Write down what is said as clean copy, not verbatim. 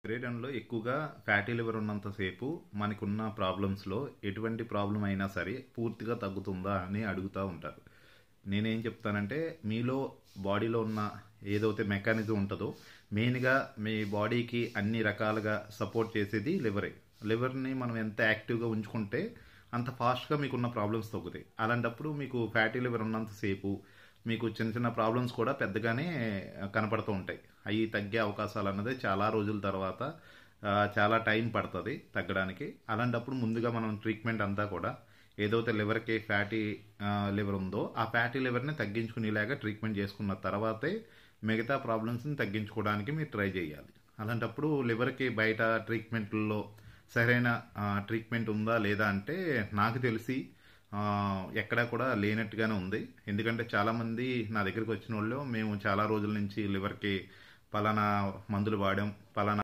శరీరంలో ఎక్కువగా fatty liver ఉన్నంతసేపు మనకున్న ప్రాబ్లమ్స్లో ఎటువంటి ప్రాబ్లం అయినా సరే పూర్తిగా తగ్గుతుందా అని అడుగుతూ ఉంటారు. నేనేం చెప్తానంటే మీలో బాడీలో ఉన్న ఏదైతే మెకానిజం ఉంటుందో మెయిన్గా మీ బాడీకి అన్ని రకాలుగా సపోర్ట్ చేసేది లివరే. లివర్ని మనం ఎంత యాక్టివ్గా ఉంచుకుంటే అంత ఫాస్ట్గా మీకున్న ప్రాబ్లమ్స్ తగ్గుతాయి. అలాంటప్పుడు మీకు ఫ్యాటీ లివర్ ఉన్నంతసేపు మీకు చిన్న చిన్న ప్రాబ్లమ్స్ కూడా పెద్దగానే కనపడుతూ ఉంటాయి. అవి తగ్గే అవకాశాలు అన్నది చాలా రోజుల తర్వాత చాలా టైం పడుతుంది తగ్గడానికి. అలాంటప్పుడు ముందుగా మనం ట్రీట్మెంట్ అంతా కూడా ఏదైతే లివర్కి ఫ్యాటీ లివర్ ఉందో ఆ ఫ్యాటీ లివర్ని తగ్గించుకునేలాగా ట్రీట్మెంట్ చేసుకున్న తర్వాతే మిగతా ప్రాబ్లమ్స్ని తగ్గించుకోవడానికి మీరు ట్రై చేయాలి. అలాంటప్పుడు లివర్కి బయట ట్రీట్మెంట్లో సరైన ట్రీట్మెంట్ ఉందా లేదా అంటే నాకు తెలిసి ఎక్కడా కూడా లేనట్టుగానే ఉంది. ఎందుకంటే చాలామంది నా దగ్గరికి వచ్చిన వాళ్ళు మేము చాలా రోజుల నుంచి లివర్కి పలానా మందులు వాడాం, పలానా